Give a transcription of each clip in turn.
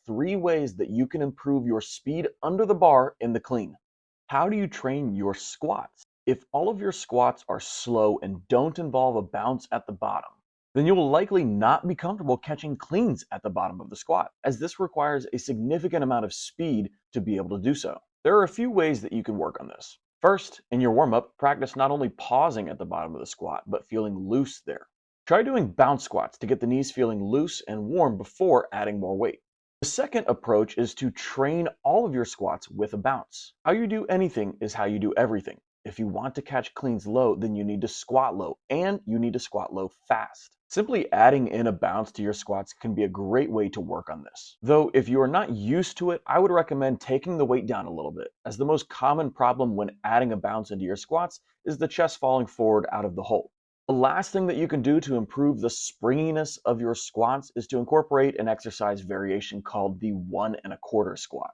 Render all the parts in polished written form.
3 ways that you can improve your speed under the bar in the clean. How do you train your squats? If all of your squats are slow and don't involve a bounce at the bottom, then you will likely not be comfortable catching cleans at the bottom of the squat, as this requires a significant amount of speed to be able to do so. There are a few ways that you can work on this. First, in your warm-up, practice not only pausing at the bottom of the squat, but feeling loose there. Try doing bounce squats to get the knees feeling loose and warm before adding more weight. The second approach is to train all of your squats with a bounce. How you do anything is how you do everything. If you want to catch cleans low, then you need to squat low, and you need to squat low fast. Simply adding in a bounce to your squats can be a great way to work on this. Though if you are not used to it, I would recommend taking the weight down a little bit, as the most common problem when adding a bounce into your squats is the chest falling forward out of the hole. The last thing that you can do to improve the springiness of your squats is to incorporate an exercise variation called the 1 1/4 squat.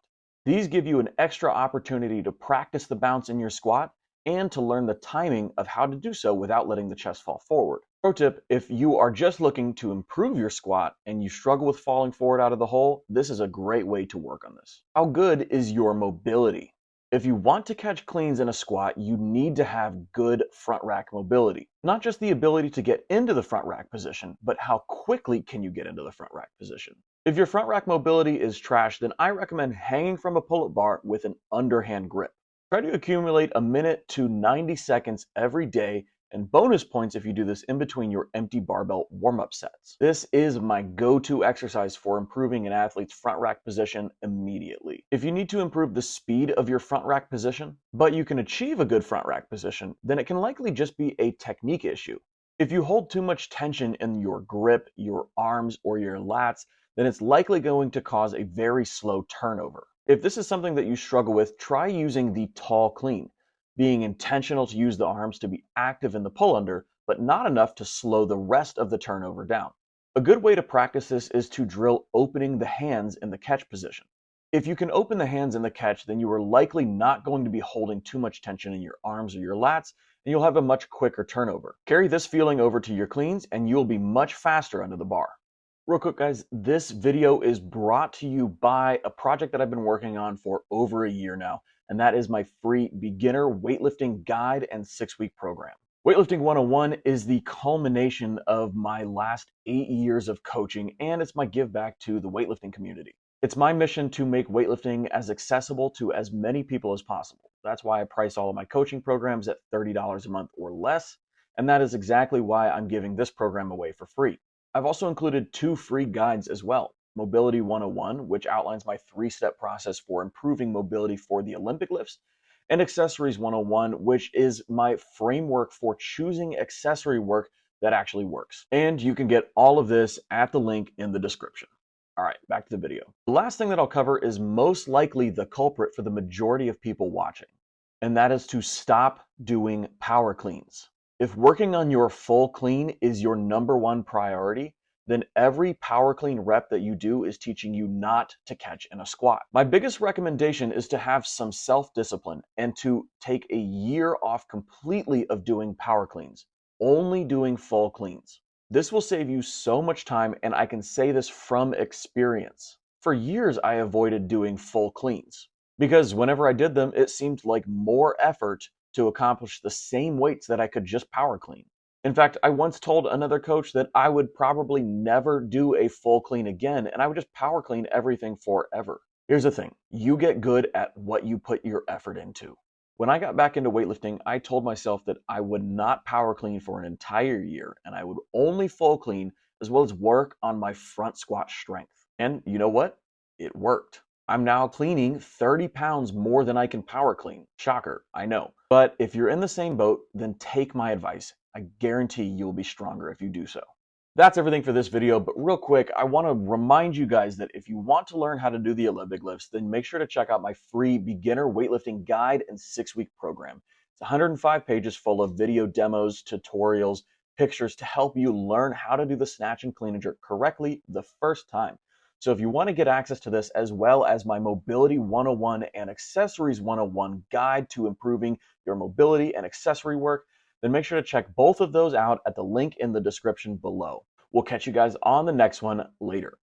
These give you an extra opportunity to practice the bounce in your squat and to learn the timing of how to do so without letting the chest fall forward. Pro tip, if you are just looking to improve your squat and you struggle with falling forward out of the hole, this is a great way to work on this. How good is your mobility? If you want to catch cleans in a squat, you need to have good front rack mobility. Not just the ability to get into the front rack position, but how quickly can you get into the front rack position. If your front rack mobility is trash, then I recommend hanging from a pull-up bar with an underhand grip. Try to accumulate a minute to 90 seconds every day, and bonus points if you do this in between your empty barbell warm-up sets. This is my go-to exercise for improving an athlete's front rack position immediately. If you need to improve the speed of your front rack position, but you can achieve a good front rack position, then it can likely just be a technique issue. If you hold too much tension in your grip, your arms, or your lats, then it's likely going to cause a very slow turnover. If this is something that you struggle with, try using the tall clean, being intentional to use the arms to be active in the pull under, but not enough to slow the rest of the turnover down. A good way to practice this is to drill opening the hands in the catch position. If you can open the hands in the catch, then you are likely not going to be holding too much tension in your arms or your lats, and you'll have a much quicker turnover. Carry this feeling over to your cleans, and you'll be much faster under the bar. Real quick, guys, this video is brought to you by a project that I've been working on for over a year now, and that is my free beginner weightlifting guide and 6-week program. Weightlifting 101 is the culmination of my last 8 years of coaching, and it's my give back to the weightlifting community. It's my mission to make weightlifting as accessible to as many people as possible. That's why I price all of my coaching programs at $30 a month or less, and that is exactly why I'm giving this program away for free. I've also included 2 free guides as well. Mobility 101, which outlines my 3-step process for improving mobility for the Olympic lifts, and Accessories 101, which is my framework for choosing accessory work that actually works. And you can get all of this at the link in the description. All right, back to the video. The last thing that I'll cover is most likely the culprit for the majority of people watching, and that is to stop doing power cleans. If working on your full clean is your #1 priority, then every power clean rep that you do is teaching you not to catch in a squat. My biggest recommendation is to have some self-discipline and to take a year off completely of doing power cleans, only doing full cleans. This will save you so much time, and I can say this from experience. For years, I avoided doing full cleans because whenever I did them, it seemed like more effort to accomplish the same weights that I could just power clean. In fact, I once told another coach that I would probably never do a full clean again, and I would just power clean everything forever. Here's the thing, you get good at what you put your effort into. When I got back into weightlifting, I told myself that I would not power clean for an entire year, and I would only full clean as well as work on my front squat strength. And you know what? It worked. I'm now cleaning 30 pounds more than I can power clean. Shocker, I know. But if you're in the same boat, then take my advice. I guarantee you'll be stronger if you do so. That's everything for this video, but real quick, I want to remind you guys that if you want to learn how to do the Olympic lifts, then make sure to check out my free beginner weightlifting guide and 6-week program. It's 105 pages full of video demos, tutorials, pictures to help you learn how to do the snatch and clean and jerk correctly the first time. So if you want to get access to this, as well as my Mobility 101 and Accessories 101 guide to improving your mobility and accessory work, then make sure to check both of those out at the link in the description below. We'll catch you guys on the next one later.